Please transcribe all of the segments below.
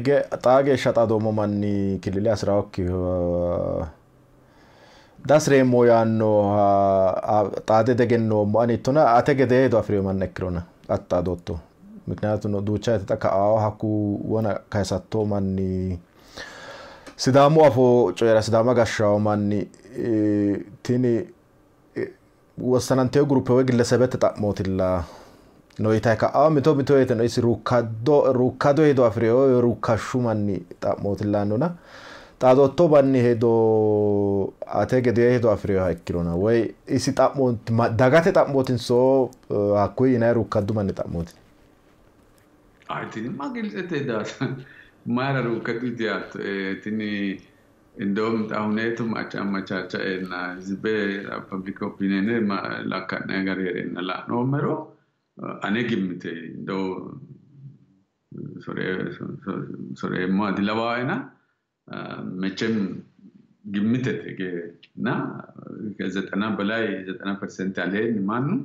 Ege tage shata domo manni kilile asraokki dasre moyanno tade degenno mani tona ategede do afrio man nekrona atta dotto ምክንያቱም ዱቻ ተጠቃው ሀኩ ወና ካይሳቶ ማኒ ሲዳሙ አፎ ጮራ ሲዳማ ጋሻው ማኒ ቲኒ ወሰናንቴው ግሩፕ ወይ ግለሰበት ተጣሞትላ ነው ይታካ ሚቶ የተነው ሩካዶ ሄዶ አፍሪዮ ሩካሹ ማኒ ጣሞትላ ነውና ጣዶቶ ባኒ ሄዶ አተገደ ሄዶ አፍሪዮ ሃይክሮና ወይ ኢሲ ጣሞት ዳጋተ ጣሞትን ሶ ሀኩ ይና ሩካዱ ማኒ ጣሞት Tini magilite das mara rukadiyat tini indom taunetu macha na zibe public opinion ma lakana garere na la numero ane gimite do sore ma dilawaina mechem gimite ke na 90 balai 90% ale ni manu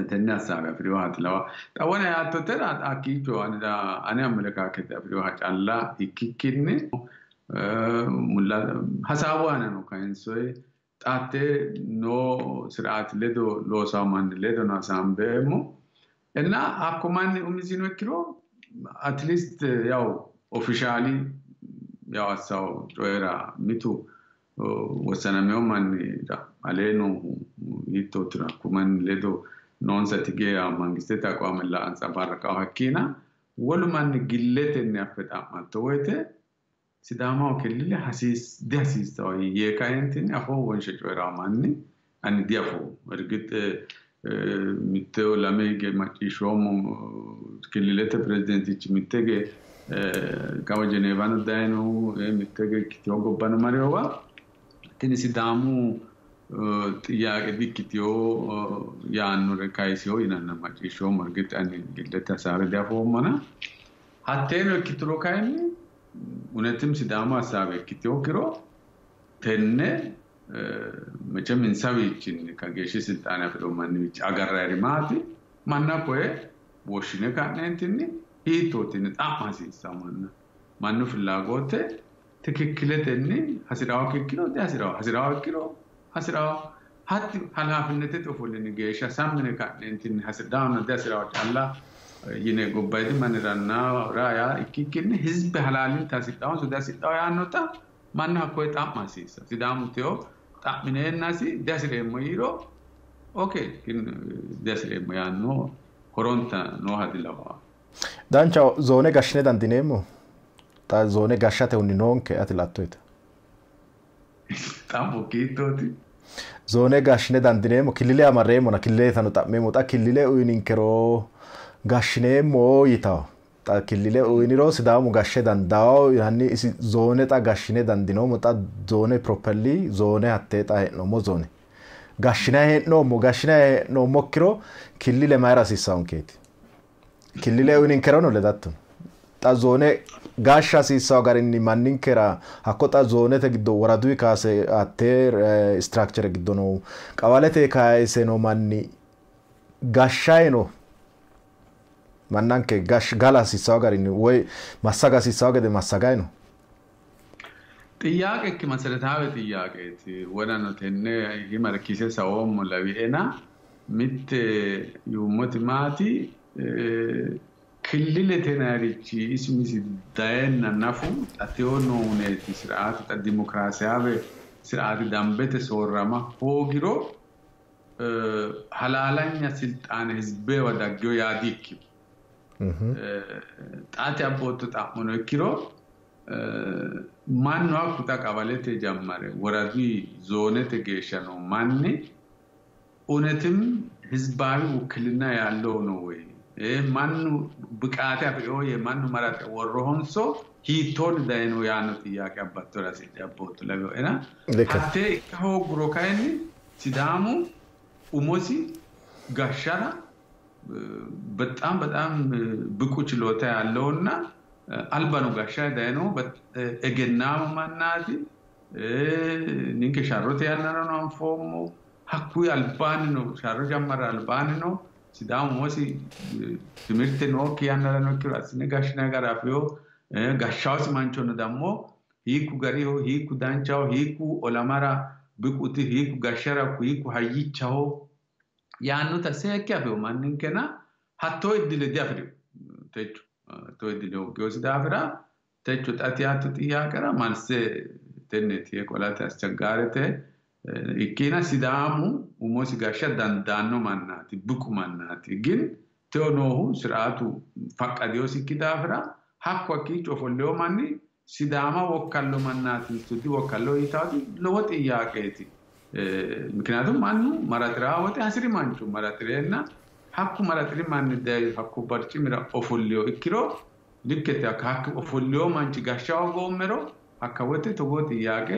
تنّا سامع في الوقت لوا توانا أتوتر أكيد أنا أمريكا كده في الوقت الله يكيكني ملا حسابه أنا نوكاين سوي تأتي نو سرعة لدو لو سامان لدو ناسام بيمو إننا أكمان أميزينو كيلو at least ياو officially ياو أساو جويرا ميتو وسنا ميومان دا علينا يتو ترى كمان لدو non satige mangisteta kwa mala ansabaraka hakina waluman gillete ne afeta matoete sidama okelle hasis dehasis tawi ye kayentin afo wonshe jwera manni an diafo ergit miteo lamege machishomo kellete presidenti mitege kama Genevano daino mitege kitiogo ban mariowa tini sidamu tiyaage dikitio yaannu rekaisio inanna machisho margit ani gilleta sare dafo mana hatteno kitro kaini unetim sidama sabe kitio kiro tenne mechem insavichin kageshi siltana fero manni agarra rimati manna poe woshine kanentinni hitotin tamasi samanna mannu filagote tikikkiletenni hasirawa kikkiro de hasirawa kikkiro hasira hatti halafnete tofolni geesha samne kanentin hasidana dasira alla yine gobbaydi manranna raya ikkikinni hizb halalin tasitaw so dasitaw yanota manna koy tamasisa sidamuteo tamine nasi dasire moyiro okay kin dasire moyanno koronta no hadilawa dancha zone gashne dandinemo ta zone gashate uninonke atlattoita Tambo kitoti. Zone gashne dandinemo kilile amaremo na kilile tanu tamemo ta kilile uyininkero gashnemo yitaw ta kilile uyiniro sidamu gashhe dandao yani isi zone ta gashne dandinomo ta zone properly zone hatte ta no zone gashne no mokiro kilile mayra sisaonketi kilile uyininkero no ledatto ta zone gasha sisaw garinni manninkera hakota zone te giddo waradui kase ater structure giddo no qawalete kaise no manni gashayno mannanke gash gala sisaw garinni ወይ masaga sisaw gede masagayno ጥያቄ ከመሰረታዊ ጥያቄ ወዳነ ተነ ይመርኪሰ ሰውም ለቢኤና ምት ዩሞትማቲ ክልል ተናሪቺ እስሚስ ዳይና ናፉ አቴዎኖ ኡኔቲ ስርዓት ዲሞክራሲያዊ ስርዓት ዳምበተ ሶራማ ሆጊሮ ሐላላኛ ስልጣን ህዝብ ወዳጆ ያዲክ ጣት ያቦት ጣሞኖ ኪሮ ማን ዋኩታ ቀበሌ ተጀመረ ወራዲ ዞነ ተገሸኖ ማን ኡነትም ህዝባዊ ውክልና ያለው ነው ወይ ማን ብቃት ያፈው የማን መራጥ ወሮሆንሶ ሂቶን ዳይኖ ያኑ ጥያቄ አባቶራ ሲያቦት ለገና አቴ ካው ግሮካይኒ ሲዳሙ ኡሞሲ ጋሻራ በጣም ብቁ ችሎታ ያለውና አልባኑ ጋሻ ዳይኖ እገናው ማናቲ ኒንከ ሻሮት ያናራ ነው አንፎሞ ሐኩ አልባን ነው ሻሮ ጀመረ አልባን ነው ሲዳሙ ሞሲ ትምርት ነው ኪያናራ ነው ክራስ ነጋሽና ጋራፊዮ ጋሻውስ ማንቾን ደግሞ ሂኩ ገሪሆ ሂኩ ዳንቻው ሂኩ ኦላማራ ብቁቲ ሂኩ ጋሸራኩ ሂኩ ሀይቻው ያኑ ተሰከ አፈው ማንን ከና ሀቶ እድል ዲያፍሪ ተቹ ቶ እድል ኦጊዮስ ዳፍራ ተቹ ጣቲያቱ ጥያቀራ ማንሰ ተነት የቆላተ አስቸጋረተ ኢኪና ሲዳሙ ኡሞሲ ጋሻ ዳንዳኖ ማናቲ ብቁ ማናቲ ግን ቴኖሁ ስርዓቱ ፈቀዲዮስ ይኪዳፍራ ሀኳኪ ጮፎሌው ማኒ ሲዳማ ወካሎ ማናቲ ቱዲ ወካሎ ይታዲ ለወጥ ያቀቲ ምክንያቱም ማኑ ማራጥራ ወጥ አስሪ ማንቹ ማራጥሬና ሀኩ ማራጥሪ ማን ዳይ ሀኩ በርጭ ምራ ኦፎሌው ይኪሮ ልከታ ሀኩ ኦፎሌው ማንቺ ጋሻው ጎመሮ አካወቴ ተወጥ ያቀ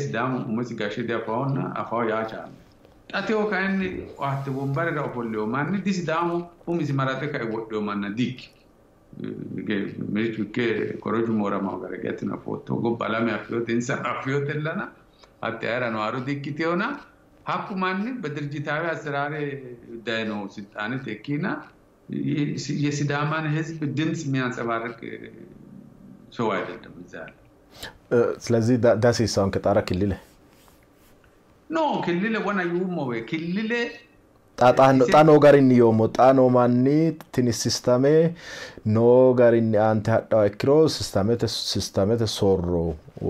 ሲዳሙ ኡሞሲ ጋሼ ዲያፋውና አፋው ያቻለ ጣቴው ካን ዋት ወንበር ዳ ኦፎሌው ማን ዲሲዳሙ ኡሚሲ ማራጤ ካይ ወዶ ማን ዲክ ሜቹኬ ኮሮጁ ሞራ ማውጋረገትና ፎቶ ጎባላሚ አፍዮት እንሳ አፍዮት ለና አጥያራ ነው አሩ ዲክቲዮና ሀኩ ማን በድርጅታዊ አሰራር ዳይኖ ስልጣን ተኪና የሲዳማን ህዝብ ድምጽ የሚያንጸባርቅ ሰው አይደለም ዛሬ ስለዚህ ዳሲ ሳውን ከጣራ ክልል ኖ ክልል ወና ይውሞ ወይ ክልል ጣኖ ጋሪን ይውሞ ጣኖ ማኒ ትንሽ ሲስተም ኖ ጋሪን አንተ አዳው እክሮ ሲስተም ተሶሮ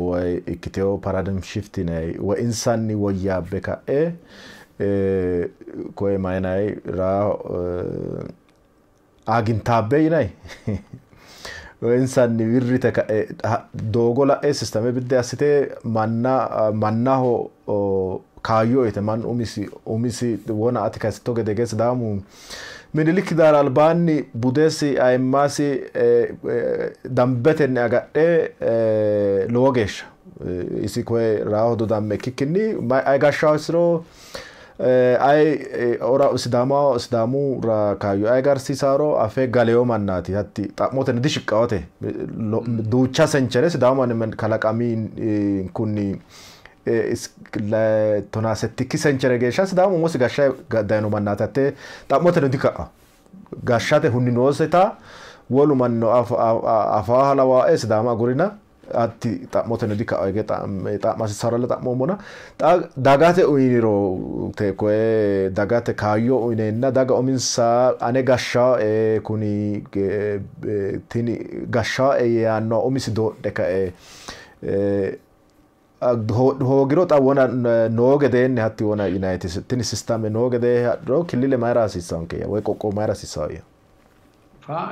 ወይ ኢክቴዮ ፓራዳይም ሽፍት ነይ ወይ ኢንሳኒ ወያበካኤ ኮይ ማይናይ ራ አግንታበይ ናይ ኢንሳኒ ዊሪተ ዶጎላ ሲስተም ቢደ አስቴ ማናሆ ካዮ የተማን ኡሚሲ ወና አትካስቶ ገደገስ ዳሙ ምንልክ ዳር አልባኒ ቡደሲ አይማሲ ዳምበተን አጋደ ሎጌሽ ኢሲኮይ ራው ዳም መኪክኒ አይጋሻው ስሮ አይ ኦራ ስዳሙ ራ ካዩ አይ ጋር ሲሳሮ አፌ ጋሌዮ ማናቲ ሀቲ ጣሞተን ዲሽቃወቴ ዱቻ ሰንቸረ ስዳሙ ማን ከላቃሚ ኩኒ ቶናሰቲኪ ሰንቸረ ገሻ ስዳሙ ሞስ ጋሻ ጋዳይኖ ማናታቴ ጣሞተን ዲካ ጋሻቴ ሁኒኖሰታ ወሉ ማን አፋ ሀላዋ ስዳማ ጉሪና አቲ ጣሞተን ዲካ አይገ ጣማስ ሰራለ ጣሞሞና ዳጋቴ ኡይኒሮ ተኮ ዳጋቴ ካዮ ኡይኔና ዳጋ ኦሚንሳ አኔ ጋሻ ኩኒ ቲኒ ጋሻ ያኖ ኦሚስ ዶ ደካ ሆግሮ ጣወና ኖገደን ሀቲ ወና ዩናይትድ ቲኒ ሲስተም ኖገደ ሮ ክልል ማይራስ ይሳንከ ወይ ቆቆ ማይራስ ይሳው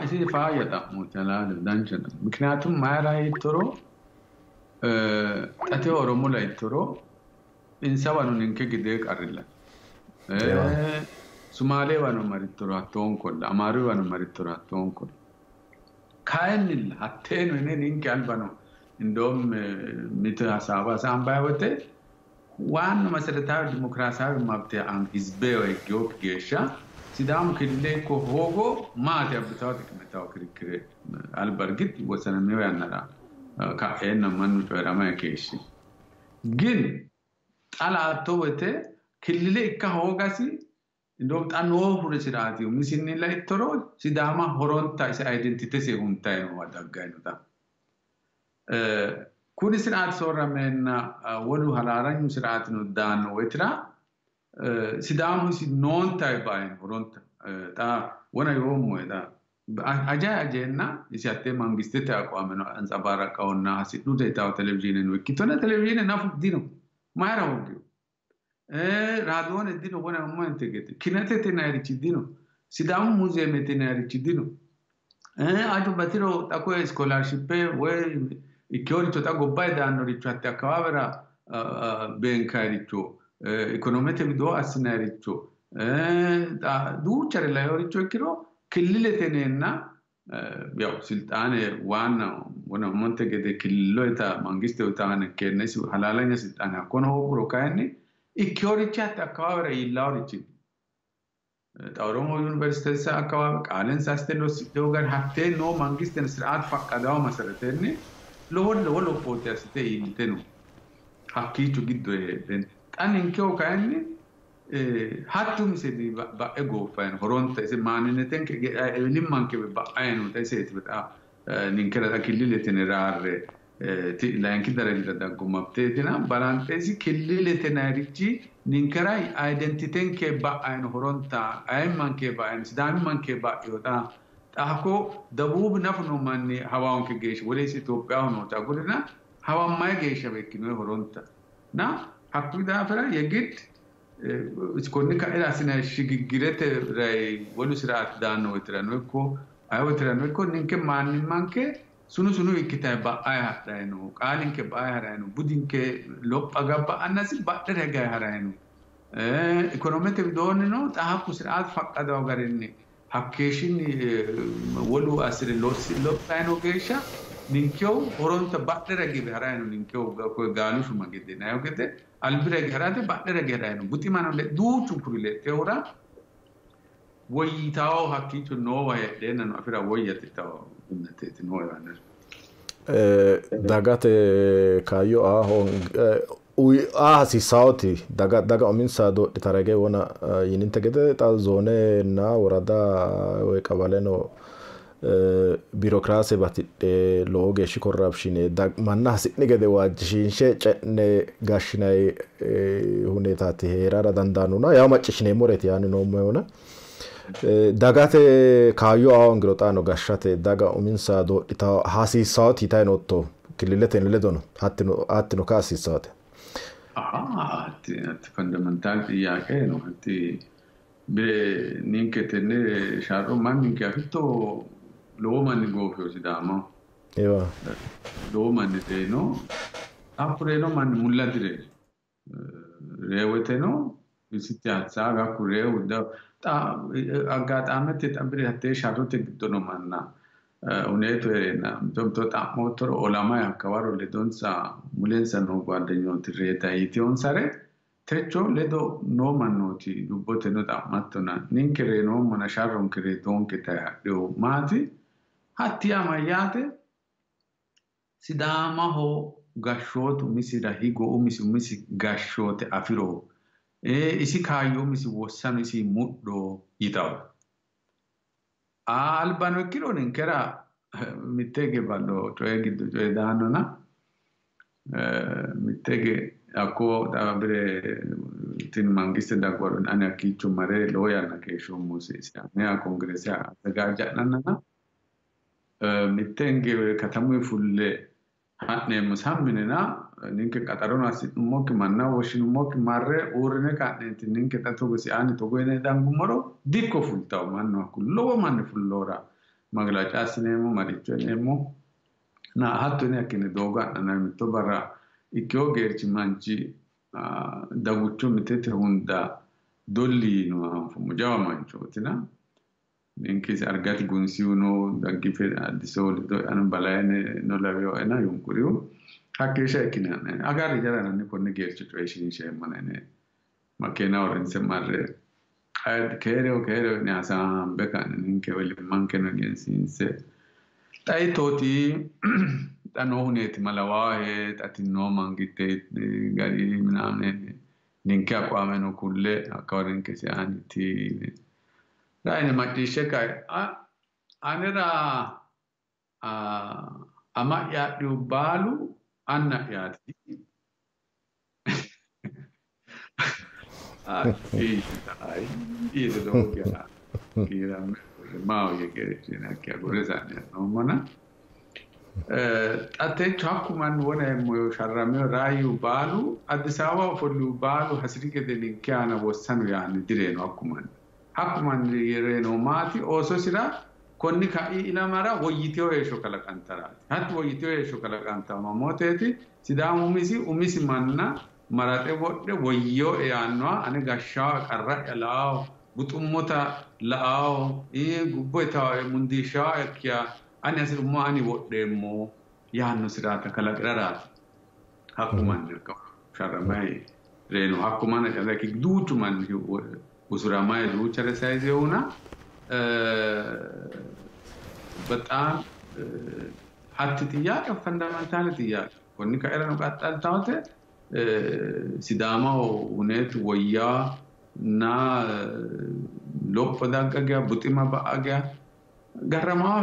እሺ ፋየታ ሞተላል ዳንቸን ምክንያቱም ማይራይ ቶሮ ጣቴ ኦሮሞ ላይ ቶሮ ኢንሳባኑን እንከ ግዴ ቀርላ ሱማሌ ዋኑ ማሪቶሮ አቶን ኮል አማሩ ዋኑ ማሪቶሮ አቶን ኮል ካይንል አቴን ወነን እንከ አልባኖ እንደውም ምት ሐሳባ ሳምባይወቴ ዋን መሰረታዊ ዲሞክራሲያዊ መብት አን ህዝብ ወይ ጊዮክ ጌሻ ሲዳም ክልል ኮ ሆጎ ማት ያብታው ተከመታው ክርክር አልበርግት ወሰነሜው ያናራ ካኤና ማኑ ጮራማ ያከሽ ግን ጣላቶ ወቴ ክልል ከሆጋሲ እንደውም ጣኖ ሁሉ ሲራቲው ሚሲኒ ላይ ቶሮ ሲዳማ ሆሮንታ አይደንቲቲ ሲሁንታይ ነው ዋዳጋይኑታ ኩኒ ስርዓት ሶራመና ወሉ ሀላራኝ ስርዓት ነው ዳን ወትራ ሲዳሙ ሲኖንታይ ባይን ሆሮንታ ጣ ወና ይወም ወዳ አጃጀና ይሳቴ መንግስት ተቋም ነው አንጸባራቀውና ሲዱ ደታው ቴሌቪዥን ነው ኪቶና ቴሌቪዥን ናፍዲ ነው ማራው ራዲዮን እዲ ነው ወና ሞንት ገት ኪነቴ ናይሪች ዲ ነው ሲዳሙ ሙዚየም ተናይሪች ዲ ነው አጁ በትሮ ታኮ ስኮላርሺፕ ወይ ኢኮሪቾ ታ ጎባይ ዳኖ ሪቾ አት አካባበራ ቤንካሪቾ ኢኮኖሚክ ቪዲዮ አስናሪቾ ዱቸር ላይ ሪቾ ኪሮ ክልለቴና ያው ስልጣን ዋና ወና ሞንቴጌደ ክልሎታ መንግስት ወታነ ከነሱ ሐላላኛ ስልጣን አኮኖ ብሮ ካይኒ ኢኮሪቾ አት አካባበራ ይላውሪች ጣውሮሞ ዩኒቨርሲቲ አካባቢ ቃለን ሳስተሎስ ዶጋር ሀቴ ኖ መንግስትን ስርዓት ፈቀዳው መሰረተኒ ለወሎ ፖቴስቴ ይልተኑ ሀኪቹ ግዶ ደን ጣን እንከው ካይኒ ሀቱም ሲዲ ባኤጎ ፋይን ሆሮንተ ማንነተን ሊማንከ ባአይኑ ተሰት በጣ ninkera da kilile tenerare laanki darajada daggumabteetina balanteesi kilile tenarichi ninkera identiten ke ba'ayn horonta ayman ke ba'ayn sidami man ke ba'yota taako dabub nafnu manni hawaon ke geesh walees Ethiopia hono ta gurina hawan may geesha bekino horonta na hakkuda fara yegit iskonni ka ila sina shigigirete ray walu siraat daano itrano ko ay itrano ko ninke manke sunu ikitaba ay harayno qalinke ba ay harayno budinke loppaga ba anasi badere ga harayno economic donno tahaku siraat faqada garinni hakkeshin walu asri loppaino geesha ninkyo horonta badere gi harayno ninkyo ko galu shuma gede nayo gede albire garate badere ga harayno butimano le duuchu kurile teora wayitao hakkicho no waye dena no afira wayati taw innateti no yana dagate kayo si sauti daga ominsa do tarage wona yinintegede ta zone na warada we kabaleno birokrasi batide loge shi corruption manna hasinigede wajishinshe cenne gashinay hunetati herara dandanuna yaw macishine moreti yani no mona dagate kayo angirotano gashate daga uminsa do ita hasi sauti tainotto kilileten ledono hattino kasi sauti ati fundamental yake no ati be ninketene sharo man ninke afito lo man gofio sidama ewa lo man te no apure no man mulladire reweteno isitya saga kure uda ta agatamente tambire hatte sharo te dono manna uneto erena to ta motor olama yakawaro le donsa mulensa no guadagno tireta ition sare techo ledo no manoti dubbote no ta mattona ninkere no mona sharron kere donke ta do mati hatti amayate sidama ho gashotu misira higo umisi gashote afiro isi kayo misi wossano isi muddo yitaw albano kilo ninkera mitege ballo cioè giddo cioè danona mitege ako dabire tin mangiste da gwaron ana kicho mare loya na kesho moses ne a congressa daga janana mitenge katamu fulle hatne musamminena ninke qatarona sidumok manna woshinumok marre urne kanenti ninke tatogo si ani togene dangumoro dikko fultaw manno kullo manne fullora magla chasnemo marichonemo na hatto ne akine doga na mitto bara ikyo gerchi manchi daguccio mitete hunda dolli no anfumo jawa mancho tina ninke si argati gunsiuno daggife adisol do an balayne no lavio ena yunkuriu hakkesha kinane agari jara nanne konne gerchi situation manene makena orense marre ad kero ne asam bekan ninke weli mankeno gensinse tai toti tano huneti malawahe tati no mangite gari minane ninke akwameno kulle akawarenke si aniti raine matishe kai anera ama ya balu anna yati Io devo chiarare ma che che agorezane no mana ate chakuman wona mo sharramio rayu balu adisawa follu balu hasrike de linkana wossanu yani direno hakuman yereno mati oso sira konni kai ila mara woyiteo e shokala kantara hat woyiteo e shokala kantama moteti sidamu umisi manna marate wodde woyyo e anwa ane gasha qarra elao butummota lao gubboita e mundisha ekya ane asir mo ani wodde mo yanno sirata kala grara hakuman ko sharamai reno hakuman e ki dutu man usuramai duchare size una በጣም ሀትጥያቄ ፈንዳመንታል ጥያቄ ኮኒ ከኤረን ቃጣል ታውተ ሲዳማው ሁኔት ወያ እና ሎፖዳገጋ ቡጢማ ባአጋ garramaa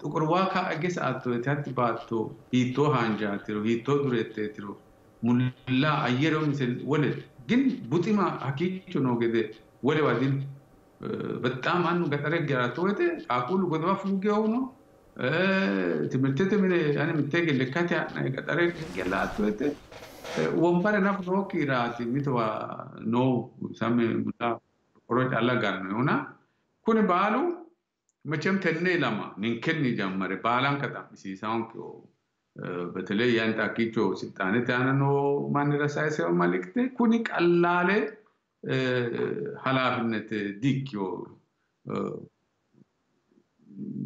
tuqurwaa kaa'ages attootatti baatto hiittoo haanjaatiru hiittoo dureetteetiru mullaa ayyeroo misel wale ግን ቡጢማ hakiichu ነው ገደ ወለ ዋዲን በጣም አኑ ገጠረ ገራቶተ አቁሉ ጎድባ ፉጌው ነው ትምርተተ ምን ያኔ ምትገ ለካታ ገጠረ ገላቶተ ወንበር ናፍ ነው ኪራቲ ሚተዋ ነው ሳም ሙላ ሮጭ አላጋር ነውና ኩን ባሉ መቼም ተነ ለማ ንንከን ይጀምር ባላን ከጣም ሲሳውን በተለይ ያንተ አኪቾ ስልጣኔ ታነኖ ማን ረሳይሰው ማለክተ ኩኒ ቀላለ ሐላፍነት ዲክዮ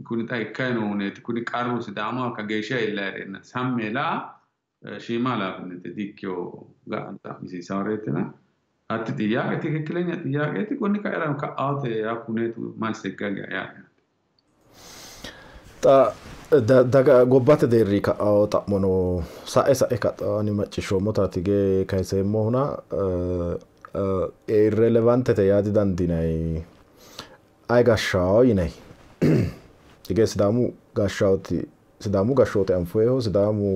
ኩኒ ታይካኖ ነት ኩኒ ቃሩስ ዳማ ከገሻ ይላረና ሳሜላ ሺማ ሐላፍነት ዲክዮ ጋንታ ሲሳውረትና አትጥያ ትክክለኛ ጥያቄ ኩኒ ካራም ከአውት ያኩኔቱ ማልሰጋጋ ያ daga gobbate deerri ka'ao xa'mono sa'e ka'ani macciishshoommo tatige kayseemmo huna irrelevantete yaadi dandinay ay gashshao yinay tige sidaamu gashshoote anfoeho sidaamu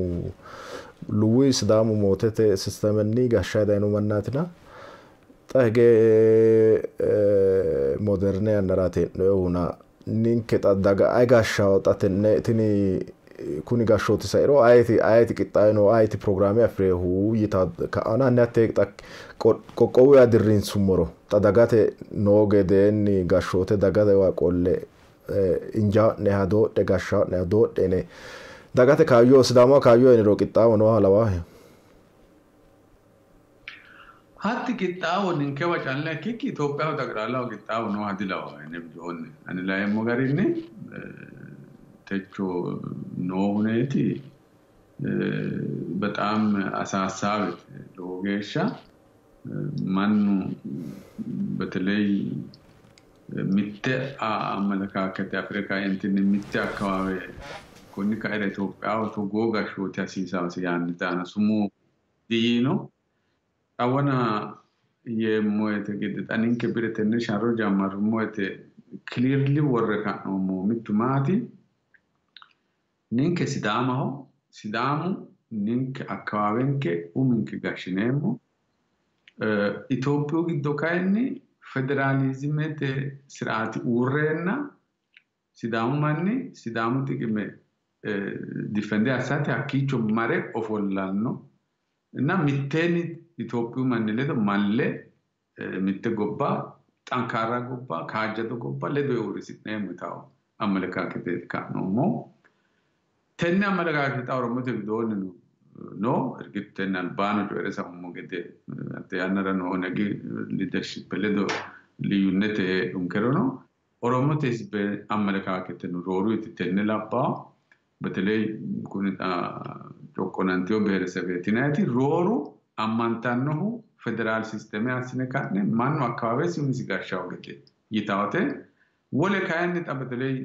luwi sidaamu mootete sistemenni gashshay dayno mannaatina xa hige moderne yannara te'noe huna ninke daga ay gashshao xatenne tini kuni gashshooti sairo ayeti qixxaayino ayeti programme afreehu yita ka'ana hanne ta qoqqowu yadirrin summoro ta dagate noo gedeenni gashshoote dagate waa qolle injaa'ne hadoodhe gashshaa'ne hadoodhene dagate kaayyo sidaama kaayyo eniro qixxaawo noo halawaahe hatti qixxaawo ninke wacalle kiki Itoophiyaa tagraalaa qixxaawo noo hadilawa ene bijoonne ani laayemmo garinni techo noo huneeti በጣም አሳሳቢ ሎጌሻ ማኑ በተለይ ሚተ አመለካከት አፍሪካ እንትን ሚተ አካባቢ ኮኒ ካይረ ኢትዮጵያው ተጎጋሾ ታሲሳው ሲያንታና ስሙ ዲኖ አወና የሞየተ ገደጣኒን ከብረተነ ሻሮ ጃማር ሞየተ ክሊርሊ ወረካ ነው ሚቱማቲ ኒንከ ሲዳሙ ኒንከ አካባቢንከ ኡሚንከ ጋሽኔሞ ኢትዮጵያ ግዶ ካይኒ ፌደራሊዝምት ስርዓት ኡሬና ሲዳሙ ማኒ ሲዳሙ ጥቅም ዲፈንደ አሳተ አኪቾ ማሬ ኦፎላኖ እና ሚቴኒ ኢትዮጵያ ማንለደ ማለ ሚተ ጎባ ጠንካራ ጎባ ካጀቶ ጎባ ለዶ ዩሪሲት ነው ምታው አመለካከት ካኖሞ ተና አመለካከት አውሮሞት ቢዶን ነው እርግጥ ተና አልባኖ ጆረሳው ሞገደ ያነረ ነው ነገ ሊደርሺፕ ለዶ ልዩነት እንከሮ ነው ኦሮሞት ህዝብ አመለካከት ነው ሮሩ ተተነላባ በተለይ ኩንታ ጮቆናንቲዮ ብሔረሰብ የትናቲ ሮሩ አማንታነሁ ፌደራል ሲስተም ያስነካነ ማን አካባቢ ሲሆን ሲጋሻው ገደ ይታወተ ወለ ካያን ተበተለይ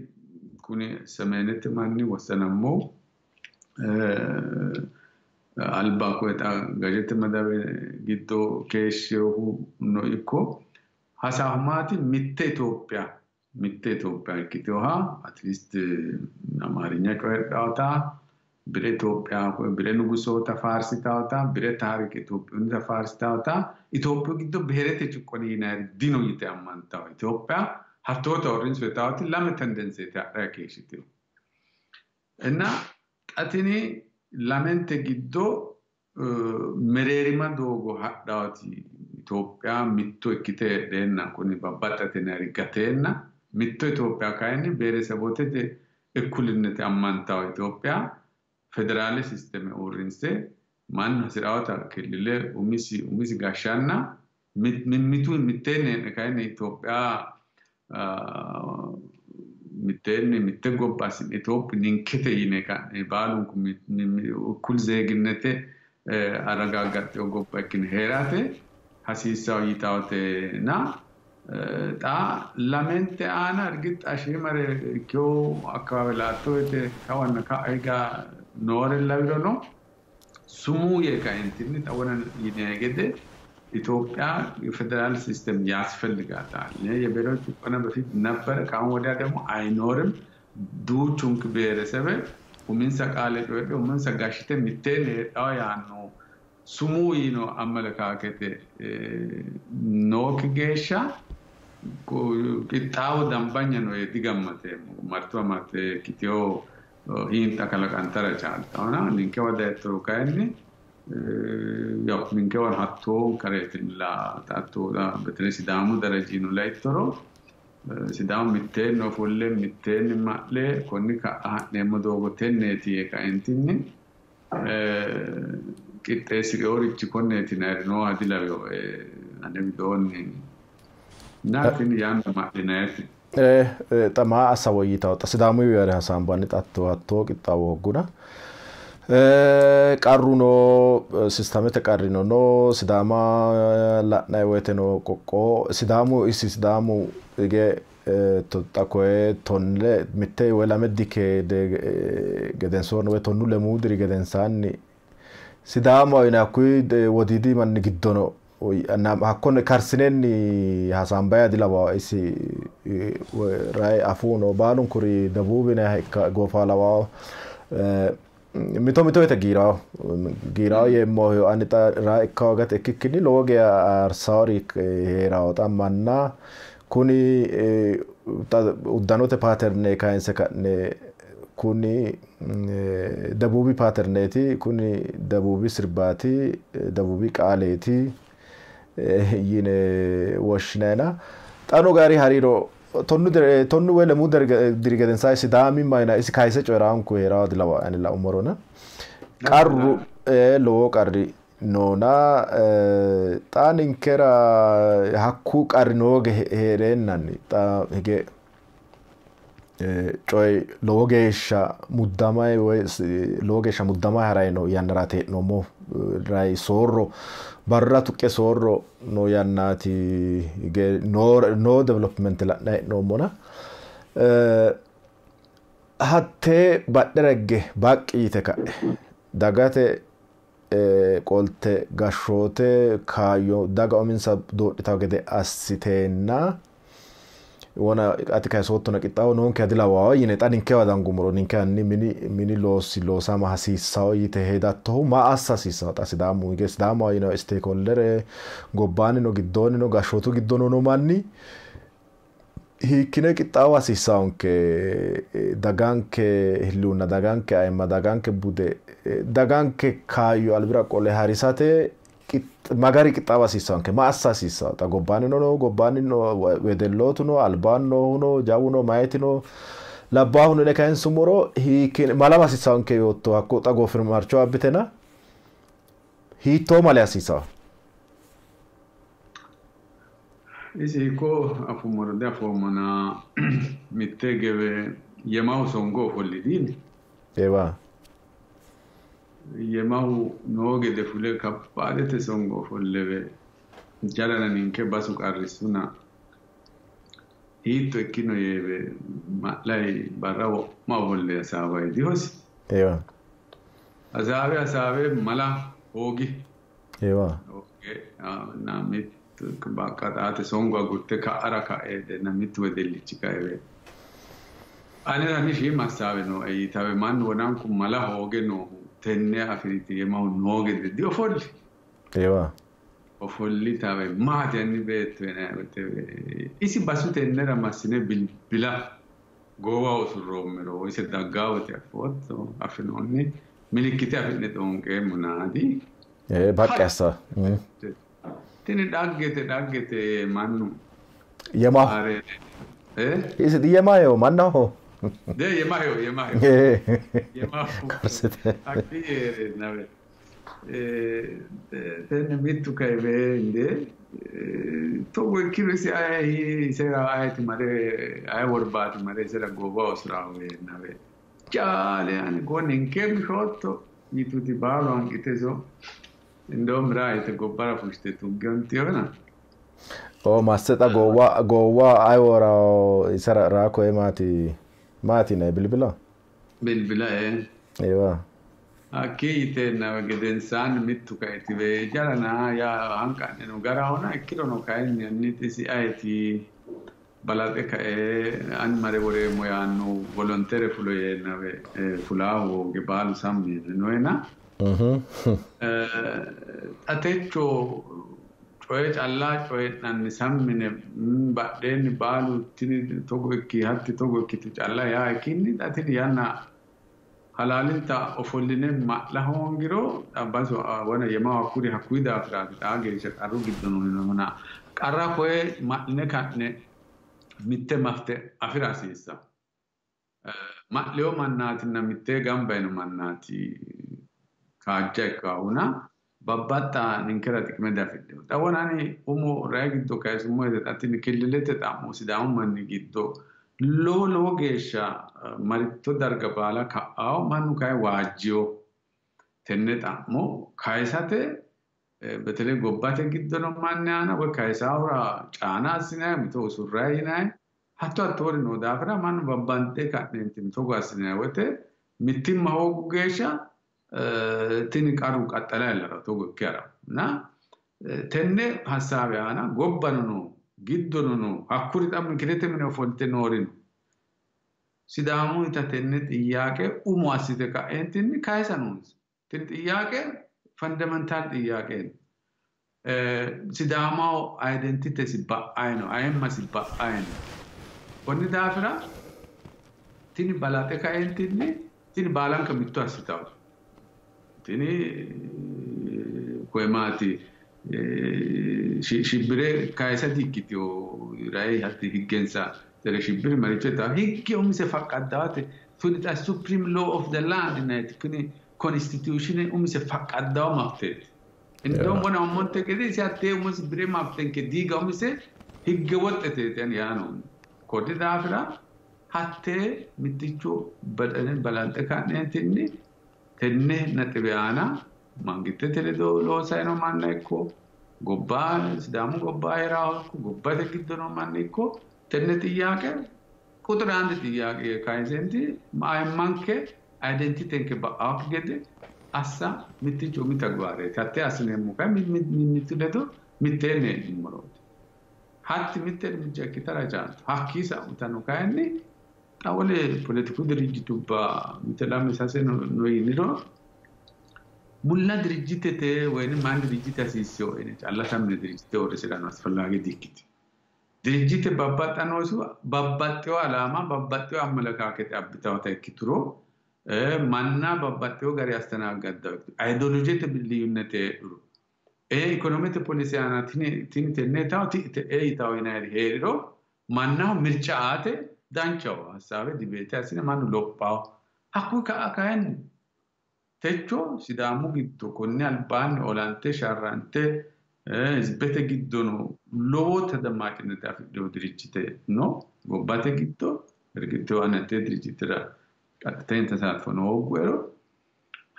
ኩኒ ሰሜነት ማን ወሰነሞ አልባኮታ ጋጀት መዳበ ጊቶ ከሽው ነው እኮ ሐሳማቲ ሚተ ኢትዮጵያ ኪቶሃ አትሊስት አማርኛ ቆርጣውታ ብረ ኢትዮጵያ ብረ ንጉሶ ተፋርሲ ታውታ ብረ ታሪክ ኢትዮጵያ ተፋርሲ ታውታ ኢትዮጵያ ግዶ ብሔረተ ጭቆኒና ዲኖ ይተማንታው ኢትዮጵያ ሀቶታ ኦሬንጅ ወጣውት ለምን ተንደንስ ያራከሽት እና ጣቲኒ ለምን ተግዶ መሬሪማ ዶጎ ሀዳውቲ ኢትዮጵያ ሚቶ እኪተ ደና ኮኒ ባባጣተና ሪጋተና ሚቶ ኢትዮጵያ ካይኒ ብሔረሰቦት እኩልነት አማንታው ኢትዮጵያ ፌደራል ሲስተም ኦሬንጅ ማን ስራውታ ክልል ኡሚሲ ጋሻና ሚቱ ሚተነ ካይኒ ኢትዮጵያ ሚተነ ሚተጎባስ ኢትዮጵያ ንንከተ ይነካ ባሉን ኩል ዜግነተ አረጋጋጥ ጎባኪን ሄራተ ሐሲሳው ይታውተና ጣ ለመንተ አና እርግጥ አሽመረ ኪዮ አካባቢላቶ ካዋና ካይጋ ኖር ለብሎ ነው ስሙ የካይንቲን ታወና ይነገደ ኢትዮጵያ የፌደራል ሲስተም ያስፈልጋታል የብሔሮች ቆና በፊት ነበር ካሁን ወዲያ ደግሞ አይኖርም duuchunk beeresebe uminsa qaale dhoedhe uminsa gashite mitteene dhawayaanno sumuu yino amalakaakete nooki geeshsha qixxaawo dambanyano digammate martuwa marte kitiyoo hiinta kalaqantara caaltaona ninke wadayettoro kayinni ninke wan hattoon kareetilla taattoodha betene sidaamu darajino layttoro sidaamu mitteenno fulle mitteenni ma'le konni ka'a ha'neemmo doogo tenneeti kaentinni qixxeessireorichi konneeti nayrinoo hadilaweyo ane widoonni naatin yaanno ma'linayti xamaa asa woyyitawo xa sidaamu yare hasaambanni xatto hattoo qixxaawo hogguna qarruno sistamete qarrino no sidaama la'nay woyte no qoqqoo sidaamu isi sidaamu ige xa koye tonne mitte woy lame dike gedensoorno woy tonnu lemuudiri gedensaanni sidaama yine hakkuyi wodiidi manni giddono hakkone karsinenni hasaambaya dilawa isi ray afuno baalunkuri dabuubine goofaalawa mito yete giiraawo yeemmoho anita raa ikkawo gate ikkikkinni lowo geya arsaawori heerawo xa manna kuni uddanote paaterne kayinse ka'ne kuni dabuubi paaterneeti kuni dabuubi sirbaati dabuubi qaaleeti yine woshshinayna xanu gaari hariiro tonnu woy lemuu diri gedensaa sidaami mayna isi kayse coyraanku heerawo dilawa ani la umorona qarru lowo qarri noona xa ninkera hakku qarri nooge heereennanni xa hige coy lowo geeshsha muddamay woy lowo geeshsha muddamay harayno yannara tee'noommo ray soorro barra tuqqe soorro no yannaati hige no development la'nay hee'noommona hattee badhe regge baqqi yite ka'e dagate qolte gashshoote kaayyo daga uminsa doodhitawo gede assiteenna wona ati kay soottona qixxaawo noonke adilawawo yine xa ninke wadangumoro ninke anni mini loosama hasiissawo yite hedattohu ma assa hasiissawo xa sidaamu hige sidaamu yine stakeholder gobbaanni no giddoonni no gashshootu giddono no manni hiikkine qixxaawo hasiissawonke daganke hilluunna daganke ayimma daganke bude daganke kaayyo albira qole harisate magari qixxaawo hasiissawonke ma assa hasiissawo xa gobbaanni no wedellootu no albaanno no jawu no mayiti no labbaahuno ine kayinsumoro hiikkine malama hasiissawonke yootto hakku xa goofimarcho abbitena hiittoo male hasiissawo isi ko afumorode afomana mitte gebe yemahu songo follidini ewa yemahu noogede fule kabbaadete songo follebe jalana ninke basu qarrisuna hiitto ikkino yeebe ma'lay barrawo ma folle asaaway dihosi ewa asaabe mala hoogi ewa na mit baqqaxaate songo agurte ka'ara ka'eede namittu wedellichi ka'ewe anera ni shii massaawe no eyitawe mannu wonanku mala hooge noohu tenne afiriti yemahu noogede di ofolli tawe maati anni beettoene isi basu tennera massine bilbila goowa usurroommero ise daggaawoti affootto afinoonni milikkite afi'ne xoonqeemmo naadi baqqi assa tini dhaggete mannu yemaho isi di yemayo mannaho de yemayo karsete akkiere nawe tenne mittu kaybe inde togo kirisi ay sera ayati mare ay worbaati mare sera goba osrawe nawe jale ani gonen kem shotto yituti balo angiteso indom right gobbara fushte tuggantiona masseta gowa ay wora isara rako mati ne bilbila ewa akkiite na gedensan mittu kaytibe jalana ya hanqanne no garahona ikkirono kayni anniti si ayati balate an mare vorremmo hanno volontarie fulavo che balu sammi noena atecho cioè alla cioè nan sammine badden balu tini togo ki hatti togo ki alla ya kinni atini yana halalinta ofolline ma la hongiro abaso wana yema akuri hakuida afra age se aru gidono nona qarra koe ma ne kanne mitte mafte afirasisa ma leo mannati na mitte gambeno mannati kajeka una babbatta ninkera tikmeda fiddo tawonani umo ragiddo kaysumo atini killilete tamo sidamu manni giddo lo gesha maritto darga bala ka'aw mannu kay waajjo tenne tamo kaysate betele gobbate giddo no manni ana woy kaysawra caana asine mito usurrayina hatto attori no dafra mannu babbante kadnentin togo asine wote mittimma hogu gesha tini qaru qaxxalella togo chiara na tenne hasabe ana gobbano giddono hakkuri xammi kirete mine ofolte noorin sidamu ita tenne xiyaaqe umo assite ka'entinni kaysanons tin xiyaaqe fundamental xiyaaqe sidamaw identity si ba'ayno ayemma si ba'ayno konni daafira tini balate ka'entinni tini balanka mitto assitaw tini koemati shibbire kaysa dikkitio rai hatti higgensa tere shibbire mariceta higge umise faqqaddawate tuni ta supreme law of the land net kuni constitution umise faqqaddaw maftet indom wona monte kedi si atte umise bire maften ke diga umise higge wottete ten yano kodi dafira hatte mitticho badane balante kanentinni tenne natibana mangitte teledo lo sayno manna ecco gobba sidamu gobba era gobba te giddono manna ecco tenne tiyake kutrande tiyake kaysenti ma manke identity ke ba akgede assa mitticho mitagware tatte asne muka mitledo mitene imorot hatti mitene mijaki tarajan hakisa utano kayni tawole politiku dirijitu ba mitelame sase no yiniro mulla dirijitete wayni man dirijita sisyo ene alla tamne dirijite orisirano asfallage dikkiti dirijite babbaxanosu babbaxxeo alama babbaxxeo amalakakete abbitawata ikkituro manna babbaxxeo gari astanagaddaw ideologete billiyunnete duro economete polisiana tini tenne taw itaw inayri heriro manna mircaate danchaw hasabe dibete asine manu loppaw hakku kaen techo sidamu giddo konni albaani olante sharrante zibete giddono lowota dammaqinete afiddo dirijite no gobbate giddo ergito anate dirijitira qattenta saatfono ogwero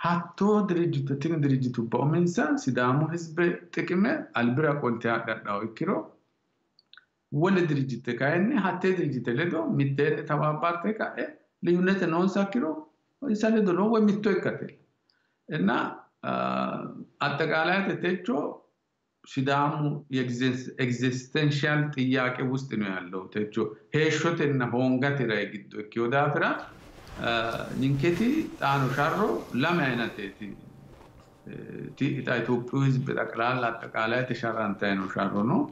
hatto dirijito tin dirijitu baumensa sidamu hizbe tikime albira qolti addaw ikkiro wole dirijite kayenne hatte dirijite ledo mittene tababbarte kae liyunete non sakkiro isale do lowo mitto ikkate እና አጠቃላይ ተተቾ ሲዳሙ ኤግዚስተንሻል ጥያቄ ውስጥ ነው ያለው ተቾ ሄሾተና ሆንጋት ራይ ግዶ ኪዮዳፍራ ኒንኬቲ ጣኑ ሻሮ ለማይናቴቲ ኢትዮጵያ ህዝብ ጠቅላላ አጠቃላይ ተሻራንታይ ነው ሻሮ ነው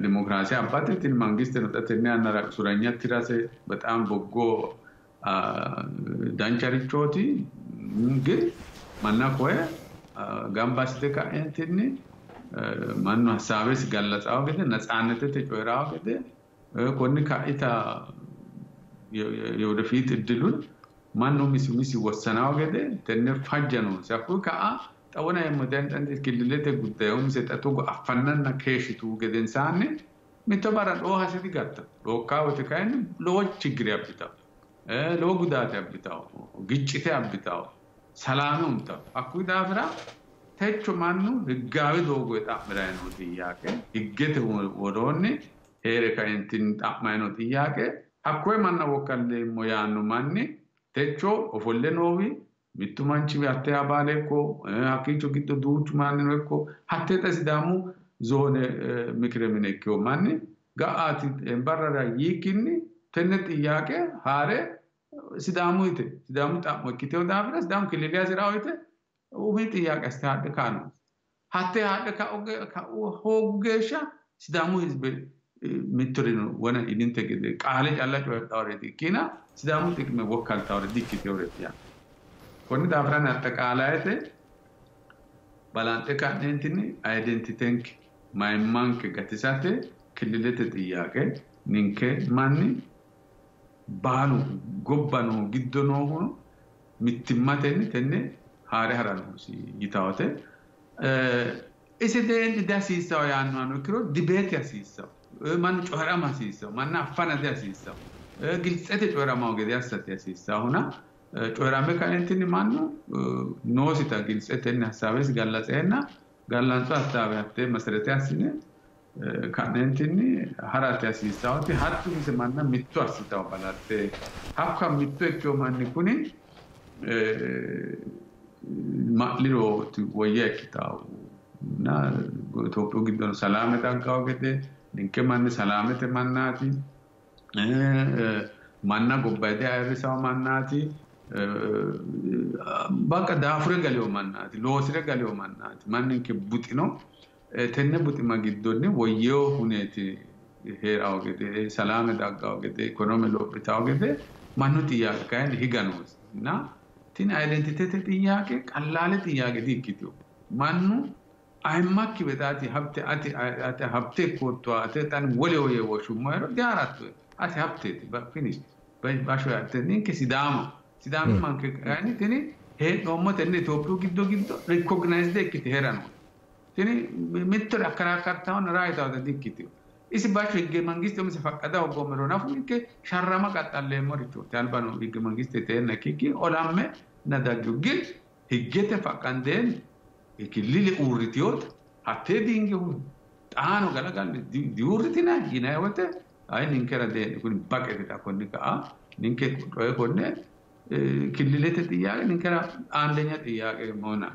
ዲሞክራሲ አባቴትን መንግስት ነው ተተኛ አናራቅ ሱራኛ ትራሴ በጣም በጎ ዳንቻሪቾቲ ግን manna koe gambasite ka entini manno hasaabes gallatsaw gede natsaanetete coyraw gede konni kaita የወደፊት እድሉን ማንንም ሚስሚስ ወሰናው ገደ ተነ ፈጀኑ ሰኩ ከአ ጠወና የመደን እንደ ክልለተ ጉዳዩም ሰጠቶ አፈናና ከሽቱ ገደንሳኔ ሚተባራ ዶሃሲቲ ጋታ ዶካው ተካይን ሎች ችግር ያብታው ለጉዳት ያብታው ግጭት ያብታው ሰላሙም ታ አኩዳፍራ ተቹ ማኑ ህጋዊ ዶጎ ጣምራይ ነው ጥያቄ ህገት ወዶኔ ሄረ ካይንቲን ጣማይ ነው ጥያቄ አኮይ ማና ወከለ ሞያኑ ማኒ ተቾ ኦፎለ ኖዊ ሚቱማንቺ ያተ አባለኮ አኪቾ ጊቶ ዱቹ ማኒ ነኮ ሀተ ተስዳሙ ዞነ ምክረምነኮ ማኒ ga'aati barra yiikinni tenne xiyyaaqe haare sidaamu yite sidaamu xa'mo ikkiteewu daafira sidaamu kililiya sira yite umi xiyyaaqe aste haadhe kaanu hatte haadhe hoogu geeshsha sidaamu hizbe mittorino wona idinte gede qaale calla coyidhaworeeti ikkina sidaamu xiqime wokkaltawore dikkiteewreeti yaa konni daafira naxxaqaalayete balanxe ka'neentinni identitenke mayimmanke gatisate kililete xiyyaaqe ninke manni baalu gobbano giddo noohuno mittimmatenni tenne haare harannosi yitawote isi deenti dasiissawo yaannohano ikkiro dibeeti hasiissawo mannu coyrama hasiissawo manna affanate hasiissawo giltsete coyramawo gede assate hasiissahuna coyrame kaentinni mannu noosita giltsetenni hassaabesi gallatseenna gallanso hassaabe hattee masarete assine ka'neentinni harate hasiissawoti hattu mise manna mitto assitawo balatte hakka mitto ikkewo manni kuni ma'lirooti woyya ikkitawo na Itophiyu giddono salaame daggawo gede ninke manni salaamete mannaati manna gobbayidi ayirrisawo mannaati bakka daafure galewo mannaati loosire galewo mannaati manninke buxino tenne buxima giddonni woyyewo huneeti heerawo gede salaame daggawo gede ikonoome lophitawo gede mannu xiyyaaqe kayinni higa noosi na tini identitete xiyyaaqe qallaale xiyyaaqe dikkitewo mannu ayimmakki bedaati ate habte kootto ate tan wolewo yee woshummo ero diharatto ate habteeti finish basho yatte ninke sidaami manke kayinni tini heedhoommo tenne Itophiyu giddo recognized ikkite heerano tini mittore akkaraakkartawonna raayitawota dikkitewo isi basho higge mangiste umise faqqada hoggoommero nafu ninke sharrama qaxxalleemmorichooti albano higge mangiste teenna ikkikki olamme na daggiwu gil higgete faqqandeenni ikillili uurritiyoota hattee diingehu xaano galagalli diurritina yinayi wote ayi ninkera dee'ni kuni baqetita konni ka'a ninke coye konne killilete xiyyaaqe ninkera aandeenya xiyyaaqe moona